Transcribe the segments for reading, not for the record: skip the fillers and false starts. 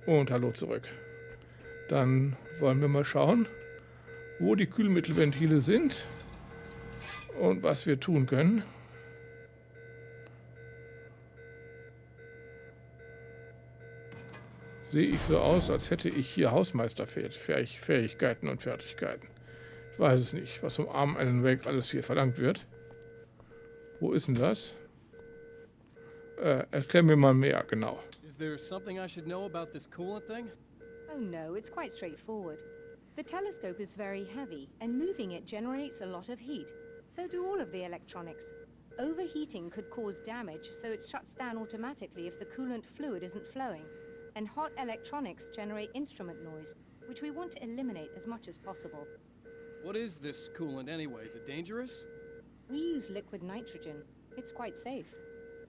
Und hallo zurück. Dann wollen wir mal schauen, wo die Kühlmittelventile sind und was wir tun können. Sehe ich so aus, als hätte ich hier Hausmeisterfähigkeiten und Fertigkeiten. Ich weiß es nicht, was vom armen Alan Wake alles hier verlangt wird. Wo ist denn das? Erklär mir mal mehr, genau. Is there something I should know about this coolant thing? Oh no, it's quite straightforward. The telescope is very heavy, and moving it generates a lot of heat. So do all of the electronics. Overheating could cause damage, so it shuts down automatically if the coolant fluid isn't flowing. And hot electronics generate instrument noise, which we want to eliminate as much as possible. What is this coolant anyway? Is it dangerous? We use liquid nitrogen. It's quite safe.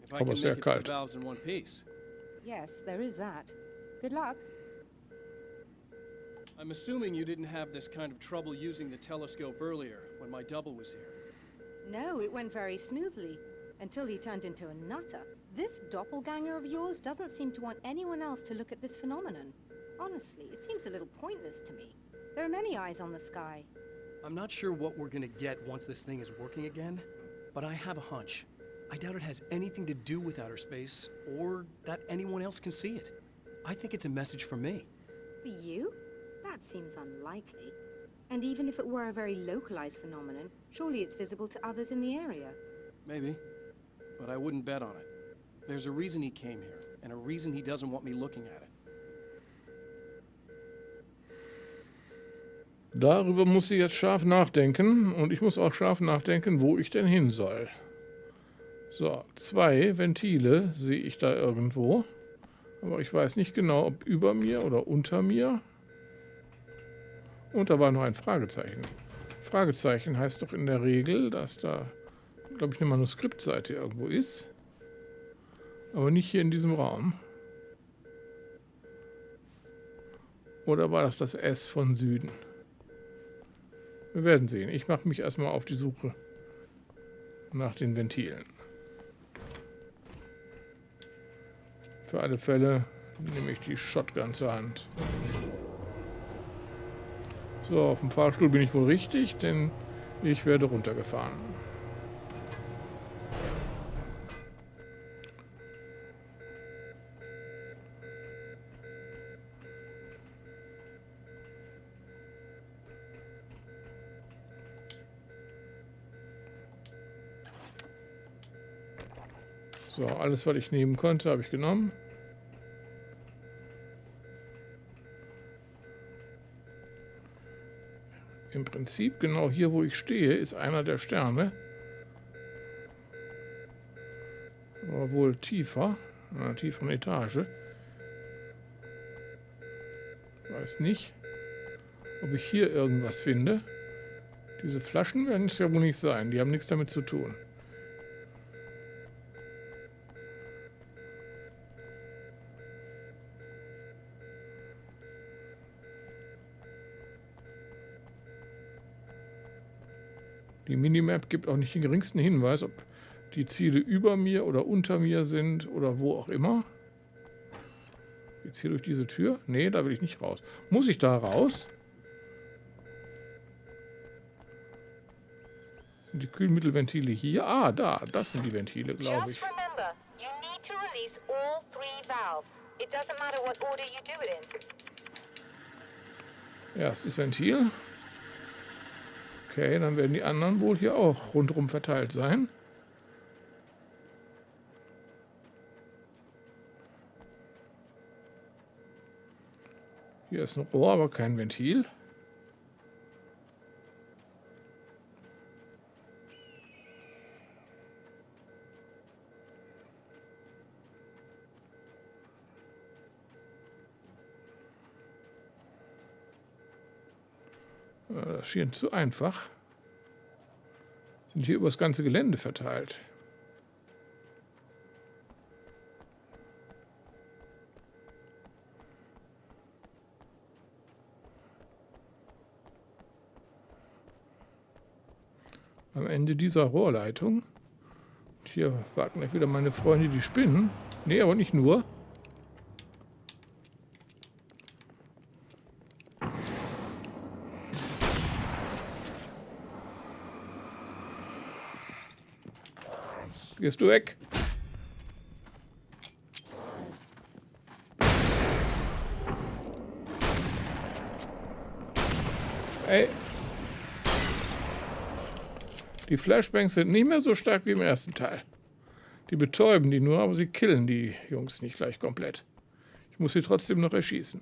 If I can make it to the valves in one piece. Yes, there is that. Good luck. I'm assuming you didn't have this kind of trouble using the telescope earlier, when my double was here. No, it went very smoothly, until he turned into a nutter. This doppelganger of yours doesn't seem to want anyone else to look at this phenomenon. Honestly, it seems a little pointless to me. There are many eyes on the sky. I'm not sure what we're gonna get once this thing is working again, but I have a hunch. I doubt it has anything to do with outer space, or that anyone else can see it. I think it's a message for me. For you? That seems unlikely. And even if it were a very localized phenomenon, surely it's visible to others in the area. Maybe, but I wouldn't bet on it. There's a reason he came here, and a reason he doesn't want me looking at it. Darüber muss sie jetzt scharf nachdenken und ich muss auch scharf nachdenken, wo ich denn hin soll. So, 2 Ventile sehe ich da irgendwo, aber ich weiß nicht genau, ob über mir oder unter mir. Und da war noch ein Fragezeichen. Fragezeichen heißt doch in der Regel, dass da, glaube ich, eine Manuskriptseite irgendwo ist. Aber nicht hier in diesem Raum. Oder war das S von Süden? Wir werden sehen. Ich mache mich erstmal auf die Suche nach den Ventilen. Für alle Fälle nehme ich die Shotgun zur Hand. So, auf dem Fahrstuhl bin ich wohl richtig, denn ich werde runtergefahren. So, alles, was ich nehmen konnte, habe ich genommen. Im Prinzip, genau hier, wo ich stehe, ist einer der Sterne. Aber wohl tiefer, in einer tieferen Etage. Ich weiß nicht, ob ich hier irgendwas finde. Diese Flaschen werden es ja wohl nicht sein, die haben nichts damit zu tun. Die Minimap gibt auch nicht den geringsten Hinweis, ob die Ziele über mir oder unter mir sind oder wo auch immer. Jetzt hier durch diese Tür? Nee, da will ich nicht raus. Muss ich da raus? Sind die Kühlmittelventile hier? Ah, da. Das sind die Ventile, glaube ich. Erstes Ventil. Okay, dann werden die anderen wohl hier auch rundherum verteilt sein. Hier ist ein Rohr, aber kein Ventil. Das schien zu einfach. Sind hier über das ganze Gelände verteilt. Am Ende dieser Rohrleitung. Und hier warten gleich wieder meine Freunde, die spinnen. Nee, aber nicht nur. Gehst du weg? Ey. Die Flashbangs sind nicht mehr so stark wie im ersten Teil. Die betäuben die nur, aber sie killen die Jungs nicht gleich komplett. Ich muss sie trotzdem noch erschießen.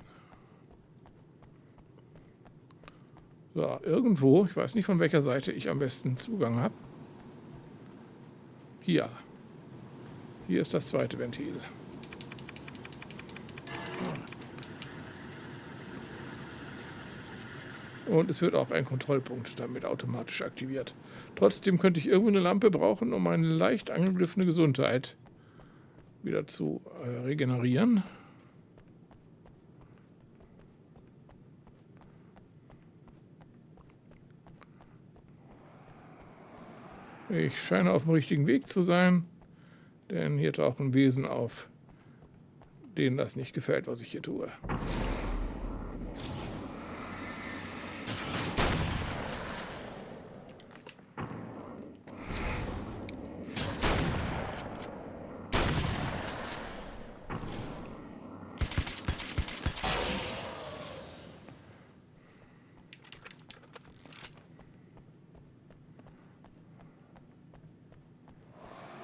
So, irgendwo, ich weiß nicht, von welcher Seite ich am besten Zugang habe. Hier. Hier ist das zweite Ventil. Und es wird auch ein Kontrollpunkt damit automatisch aktiviert. Trotzdem könnte ich irgendwo eine Lampe brauchen, um meine leicht angegriffene Gesundheit wieder zu regenerieren. Ich scheine auf dem richtigen Weg zu sein, denn hier tauchen Wesen auf, denen das nicht gefällt, was ich hier tue.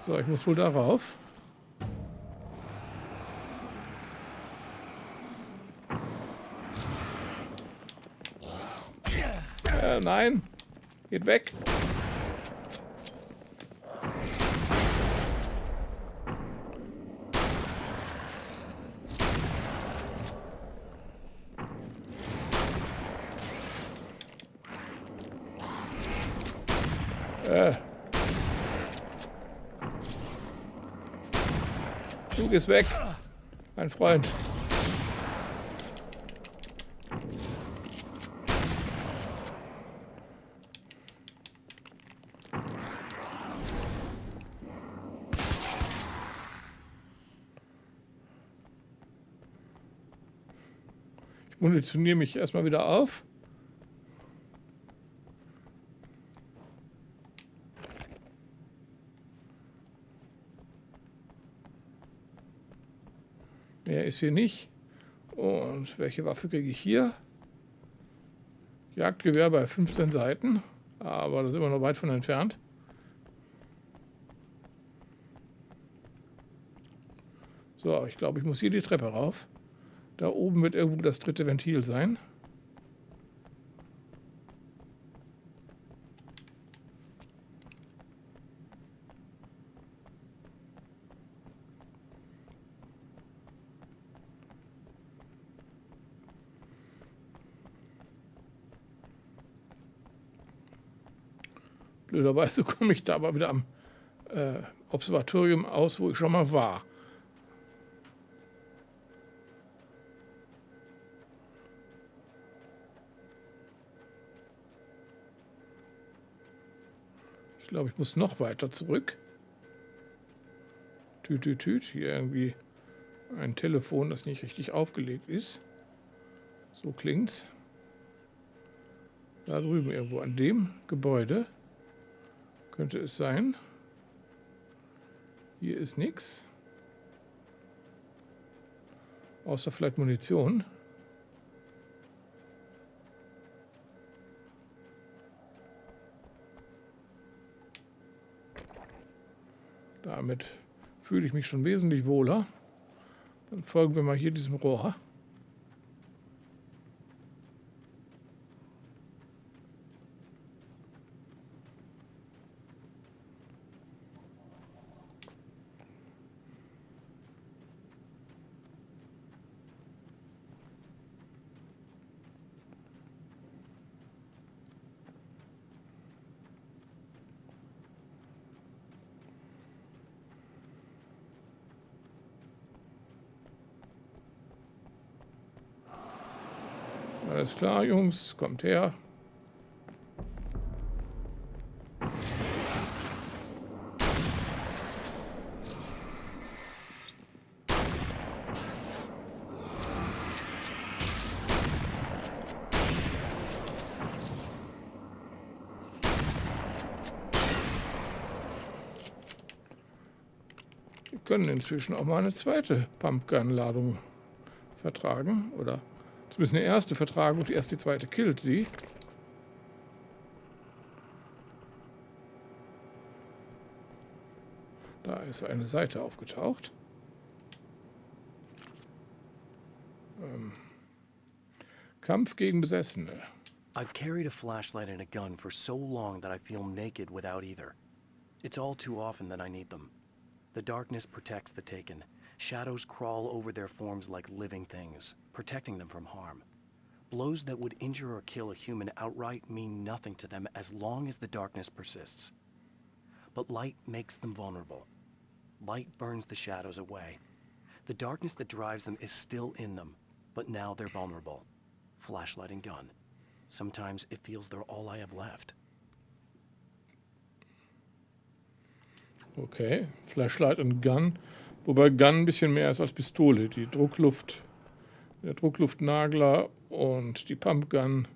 So, ich muss wohl darauf. Nein, geht weg. Du gehst weg, mein Freund. Ich munitioniere mich erstmal wieder auf. Mehr ist hier nicht. Und welche Waffe kriege ich hier? Jagdgewehr bei 15 Seiten. Aber da sind wir noch weit von entfernt. So, ich glaube, ich muss hier die Treppe rauf. Da oben wird irgendwo das dritte Ventil sein. Blöderweise komme ich da aber wieder am Observatorium aus, wo ich schon mal war. Ich glaube, ich muss noch weiter zurück. Tüt, tüt, tüt. Hier irgendwie ein Telefon, das nicht richtig aufgelegt ist. So klingt's. Da drüben irgendwo an dem Gebäude könnte es sein. Hier ist nichts. Außer vielleicht Munition. Damit fühle ich mich schon wesentlich wohler. Dann folgen wir mal hier diesem Rohr. Alles klar, Jungs, kommt her. können inzwischen auch mal eine zweite Pumpgun-Ladung vertragen. Oder zumindest eine erste vertragen und erst die zweite killt sie. Da ist eine Seite aufgetaucht. Kampf gegen Besessene. I've carried a flashlight and a gun for so long that I feel naked without either. It's all too often that I need them. The darkness protects the taken. Shadows crawl over their forms like living things, protecting them from harm. Blows that would injure or kill a human outright mean nothing to them as long as the darkness persists. But light makes them vulnerable. Light burns the shadows away. The darkness that drives them is still in them, but now they're vulnerable. Flashlight and gun. Sometimes it feels they're all I have left. Okay, Flashlight und Gun. Wobei Gun ein bisschen mehr ist als Pistole. Die Druckluft, der Druckluftnagler und die Pumpgun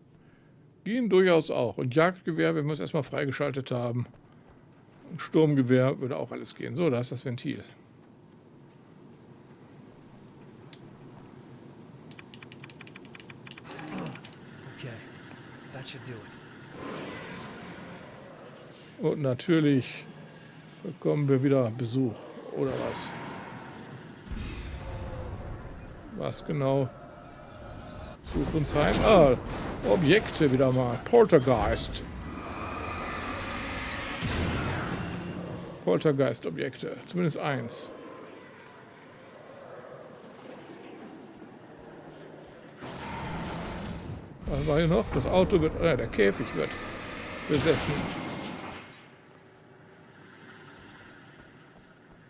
gehen durchaus auch. Und Jagdgewehr, wenn wir es erstmal freigeschaltet haben. Und Sturmgewehr würde auch alles gehen. So, da ist das Ventil. Okay, that should do it. Und natürlich bekommen wir wieder Besuch. Oder was? Was genau? Such uns heim. Ah, Objekte wieder mal. Poltergeist. Poltergeist-Objekte. Zumindest eins. Was war hier noch? Das Auto wird... der Käfig wird besessen.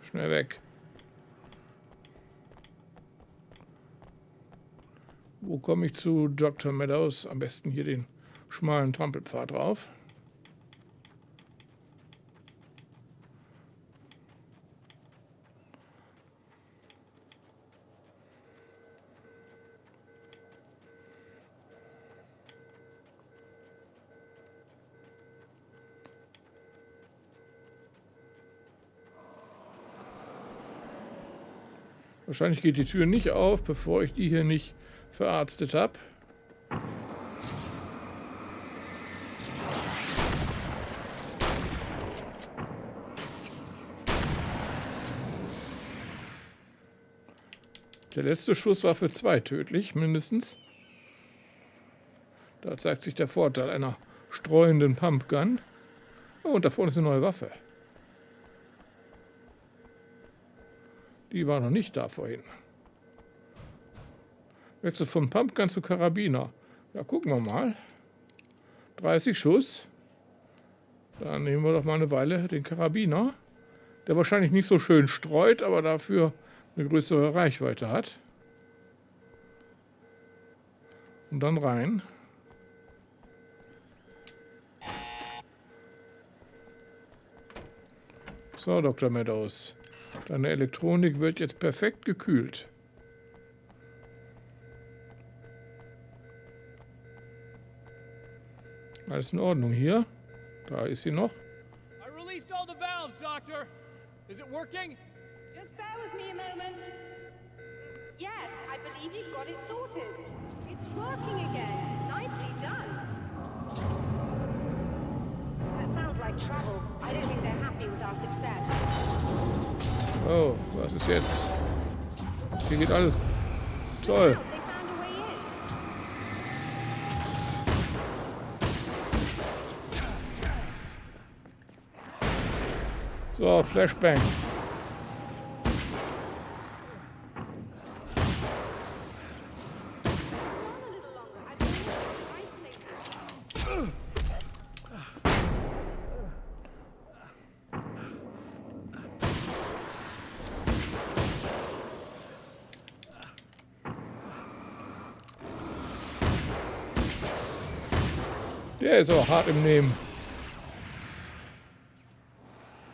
Schnell weg. Wo komme ich zu Dr. Meadows? Am besten hier den schmalen Trampelpfad drauf. Wahrscheinlich geht die Tür nicht auf, bevor ich die hier nicht verarztet habe. Der letzte Schuss war für 2 tödlich, mindestens. Da zeigt sich der Vorteil einer streuenden Pumpgun. Oh, und da vorne ist eine neue Waffe. Die war noch nicht da vorhin. Wechsel von Pumpgun zu Karabiner. Ja, gucken wir mal. 30 Schuss. Dann nehmen wir doch mal eine Weile den Karabiner. Der wahrscheinlich nicht so schön streut, aber dafür eine größere Reichweite hat. Und dann rein. So, Dr. Meadows. Deine Elektronik wird jetzt perfekt gekühlt. Alles in Ordnung hier. Da ist sie noch. I released all the valves, Doctor. Is it working? Just bear with me a moment. Yes, I believe you've got it sorted. It's working again. Nicely done. That sounds like trouble. I don't think they're happy with our success. Oh, was ist jetzt? Hier geht alles toll. They found a way in. So, Flashbang. A little longer. I've been isolated. Der ist auch hart im Nehmen.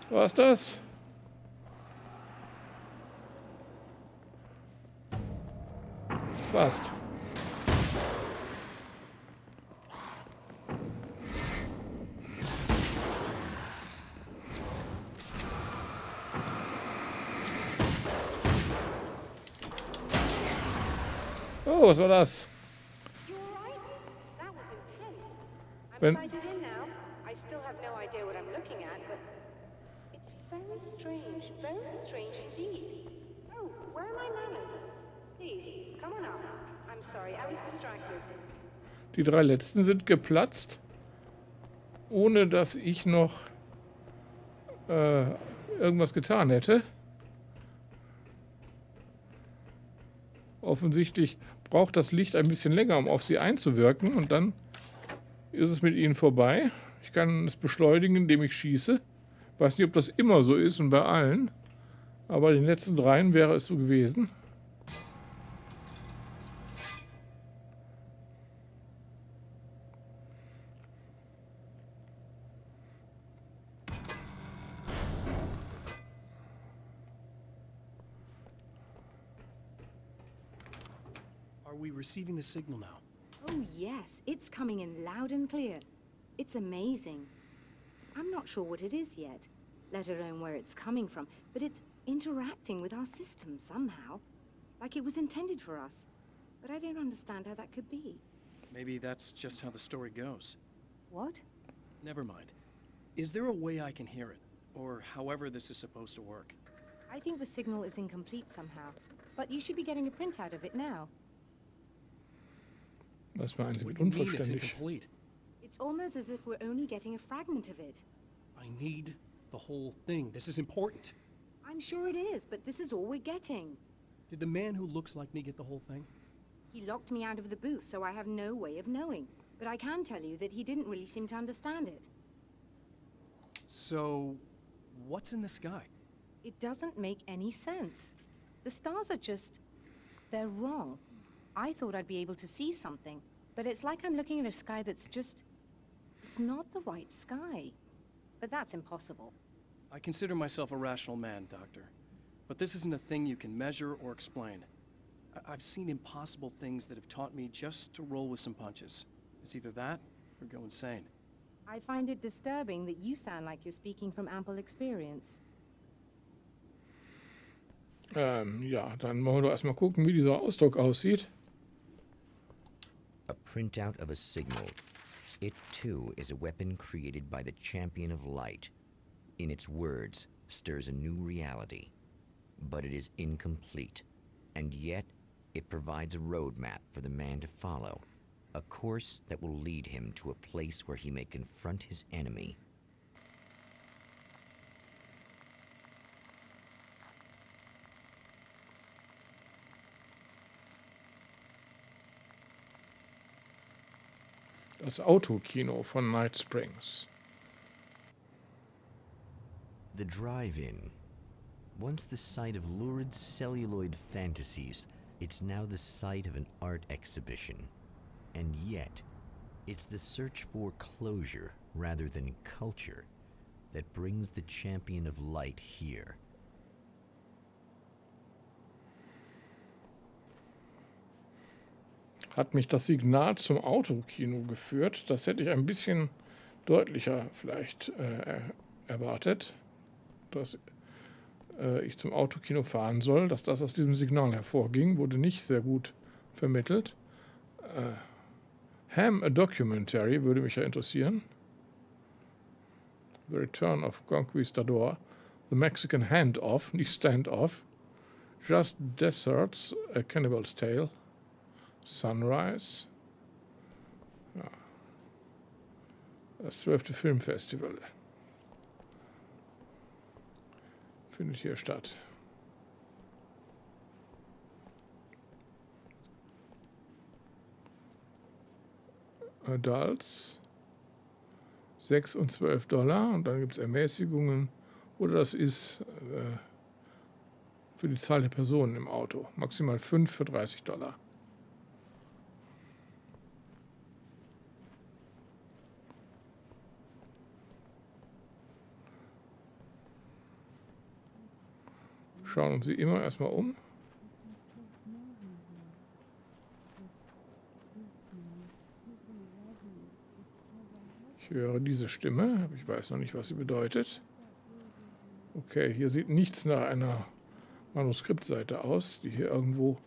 Was das? Fast. Oh, was war das? You all right? That was intense. I'm Wenn- sighted in now. I still have no idea what I'm looking at, but it's very strange indeed. Oh, where are my manners? Please, come on up. I'm sorry, I was distracted. Die 3 letzten sind geplatzt, ohne dass ich noch irgendwas getan hätte. Offensichtlich braucht das Licht ein bisschen länger, um auf sie einzuwirken, und dann ist es mit ihnen vorbei. Ich kann es beschleunigen, indem ich schieße. Ich weiß nicht, ob das immer so ist und bei allen, aber bei den letzten 3 wäre es so gewesen. Are we receiving the signal now? Oh, yes, it's coming in loud and clear. It's amazing. I'm not sure what it is yet, let alone where it's coming from, but it's interacting with our system somehow, like it was intended for us. But I don't understand how that could be. Maybe that's just how the story goes. What? Never mind. Is there a way I can hear it? Or however this is supposed to work? I think the signal is incomplete somehow, but you should be getting a printout of it now. Was meinen Sie What mit do you mean it's unvollständig? incomplete? It's almost as if we're only getting a fragment of it. I need the whole thing. This is important. I'm sure it is, but this is all we're getting. Did the man who looks like me get the whole thing? He locked me out of the booth, so I have no way of knowing. But I can tell you that he didn't really seem to understand it. So, what's in the sky? It doesn't make any sense. The stars are just... they're wrong. I thought I'd be able to see something, but it's like I'm looking at a sky that's just... it's not the right sky. But that's impossible. I consider myself a rational man, Doctor. But this isn't a thing you can measure or explain. I've seen impossible things that have taught me just to roll with some punches. It's either that or go insane. I find it disturbing that you sound like you're speaking from ample experience. Ja, dann wollen wir doch erstmal gucken, wie dieser Ausdruck aussieht. A printout of a signal. It, too, is a weapon created by the champion of light. In its words, stirs a new reality. But it is incomplete. And yet, it provides a roadmap for the man to follow. A course that will lead him to a place where he may confront his enemy. Das Autokino von Night Springs. The drive-in. Once the site of lurid celluloid fantasies, it's now the site of an art exhibition. And yet, it's the search for closure rather than culture that brings the champion of light here. Hat mich das Signal zum Autokino geführt? Das hätte ich ein bisschen deutlicher vielleicht erwartet, dass ich zum Autokino fahren soll. Dass das aus diesem Signal hervorging, wurde nicht sehr gut vermittelt. Ham, a Documentary, würde mich ja interessieren. The Return of Conquistador. The Mexican Handoff, nicht Standoff. Just Deserts, A Cannibal's Tale. Sunrise. Ja. Das 12. Filmfestival findet hier statt. Adults 6 und $12 und dann gibt es Ermäßigungen oder das ist für die Zahl der Personen im Auto. Maximal 5 für $30. Schauen uns wie immer erstmal um. Ich höre diese Stimme, aber ich weiß noch nicht, was sie bedeutet. Okay, hier sieht nichts nach einer Manuskriptseite aus, die hier irgendwo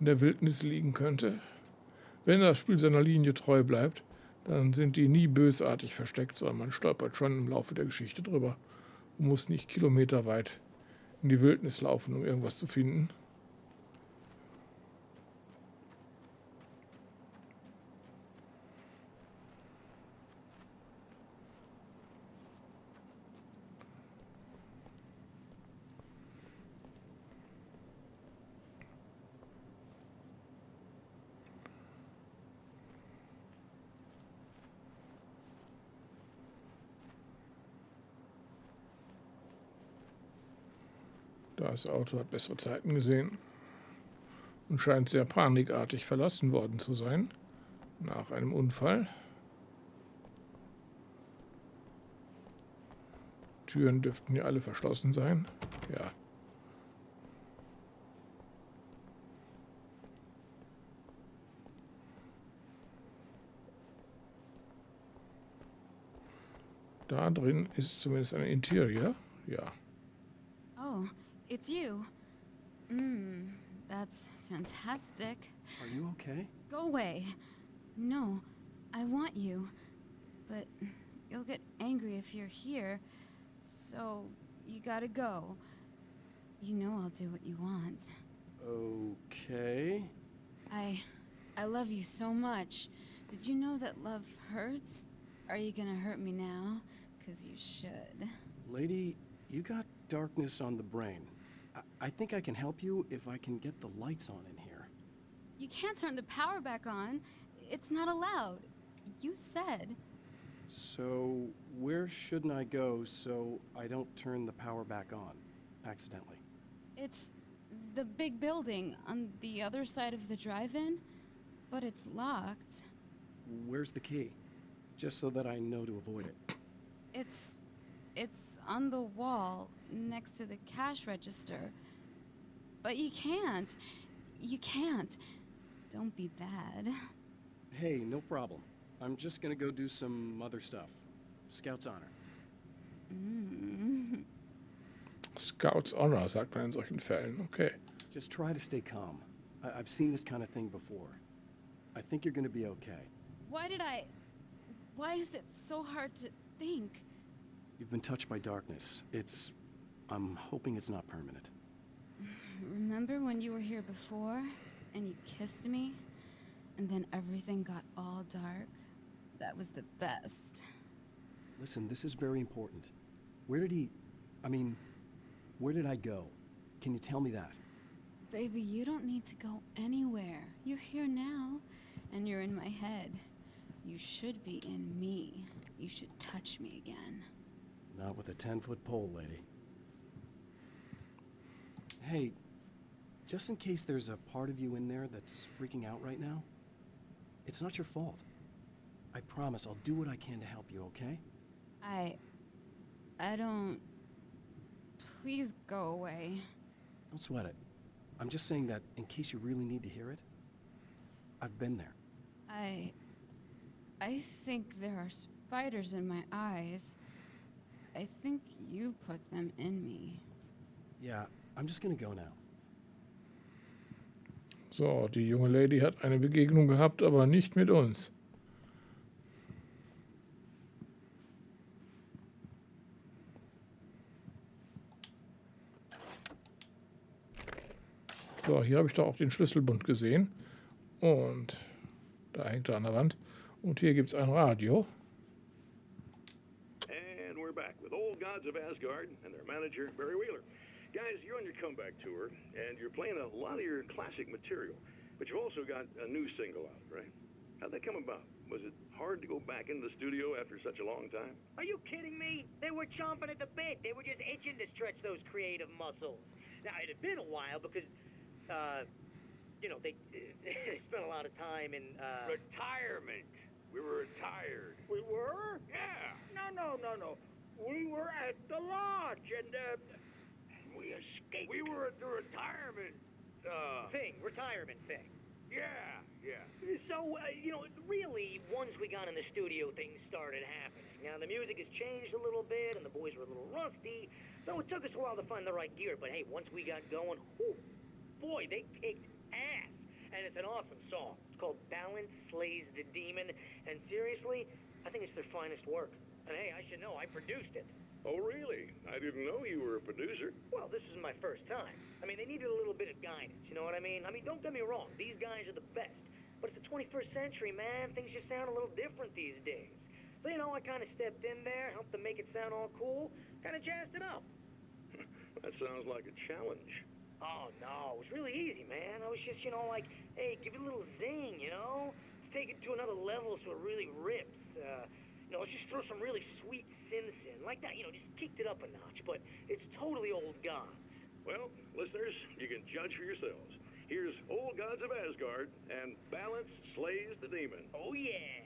in der Wildnis liegen könnte. Wenn das Spiel seiner Linie treu bleibt, dann sind die nie bösartig versteckt, sondern man stolpert schon im Laufe der Geschichte drüber und muss nicht kilometerweit in die Wildnis laufen, um irgendwas zu finden. Das Auto hat bessere Zeiten gesehen und scheint sehr panikartig verlassen worden zu sein nach einem Unfall. Türen dürften ja alle verschlossen sein. Ja. Da drin ist zumindest ein Interior. Ja. Oh, it's you. That's fantastic. Are you okay? Go away. No, I want you. But you'll get angry if you're here. So, you gotta go. You know I'll do what you want. Okay. I love you so much. Did you know that love hurts? Are you gonna hurt me now? 'Cause you should. Lady, you got darkness on the brain. I think I can help you if I can get the lights on in here. You can't turn the power back on. It's not allowed. You said. So, where shouldn't I go so I don't turn the power back on accidentally? It's the big building on the other side of the drive-in, but it's locked. Where's the key? Just so that I know to avoid it. It's on the wall next to the cash register. But you can't. You can't. Don't be bad. Hey, no problem. I'm just gonna go do some other stuff. Scout's honor. Scout's Honor, sagt man in solchen Fällen. Okay. Just try to stay calm. I've seen this kind of thing before. I think you're gonna be okay. Why is it so hard to think? You've been touched by darkness. I'm hoping it's not permanent. Remember when you were here before and you kissed me? And then everything got all dark? That was the best. Listen, this is very important. Where did I go? Can you tell me that? Baby, you don't need to go anywhere. You're here now, and you're in my head. You should be in me. You should touch me again. Not with a 10-foot pole, lady. Hey, just in case there's a part of you in there that's freaking out right now, it's not your fault. I promise I'll do what I can to help you, okay? I don't... Please go away. Don't sweat it. I'm just saying that in case you really need to hear it, I've been there. I think there are spiders in my eyes. I think you put them in me. Yeah, I'm just gonna go now. So, die junge Lady hat eine Begegnung gehabt, aber nicht mit uns. So, hier habe ich doch auch den Schlüsselbund gesehen. Und da hängt er an der Wand. Und hier gibt es ein Radio. And we're back with Old Gods of Asgard and their manager, Barry Wheeler. Guys, you're on your comeback tour, and you're playing a lot of your classic material, but you've also got a new single out, right? How'd that come about? Was it hard to go back into the studio after such a long time? Are you kidding me? They were chomping at the bit. They were just itching to stretch those creative muscles. Now, it had been a while because, they spent a lot of time in, Retirement. We were retired. We were? Yeah. No. We were at the lodge, and, We escaped. We were at the retirement, retirement thing. Yeah. So, really, once we got in the studio, things started happening. Now, the music has changed a little bit, and the boys were a little rusty, so it took us a while to find the right gear. But hey, once we got going, boy, they kicked ass. and it's an awesome song. It's called Balance Slays the Demon, and seriously, I think it's their finest work. And hey, I should know, I produced it. Oh, really? I didn't know you were a producer. Well, this was my first time. I mean, they needed a little bit of guidance, you know what I mean? Don't get me wrong, these guys are the best. But it's the 21st century, man. Things just sound a little different these days. So, you know, I kind of stepped in there, helped them make it sound all cool, kind of jazzed it up. That sounds like a challenge. Oh, no, it was really easy, man. I was just, you know, like, hey, give it a little zing, you know? Let's take it to another level so it really rips. You know, let's just throw some really sweet synths in. Like that, you know, just kicked it up a notch, but it's totally old gods. Well, listeners, you can judge for yourselves. Here's Old Gods of Asgard and Balance Slays the Demon. Oh, yeah.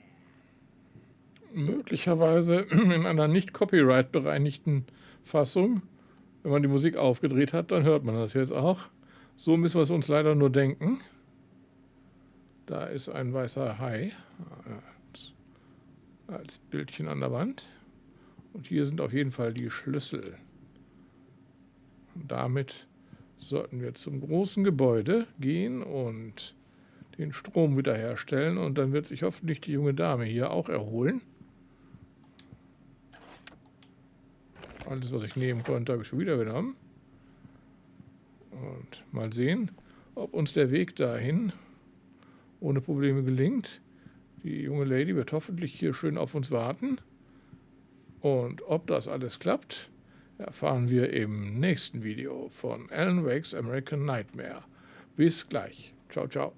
Möglicherweise in einer nicht copyright-bereinigten Fassung. Wenn man die Musik aufgedreht hat, dann hört man das jetzt auch. So müssen wir es uns leider nur denken. Da ist ein weißer Hai als Bildchen an der Wand. Und hier sind auf jeden Fall die Schlüssel. Und damit sollten wir zum großen Gebäude gehen und den Strom wiederherstellen. Und dann wird sich hoffentlich die junge Dame hier auch erholen. Alles, was ich nehmen konnte, habe ich schon wieder genommen. Und mal sehen, ob uns der Weg dahin ohne Probleme gelingt. Die junge Lady wird hoffentlich hier schön auf uns warten. Und ob das alles klappt, erfahren wir im nächsten Video von Alan Wake's American Nightmare. Bis gleich. Ciao, ciao.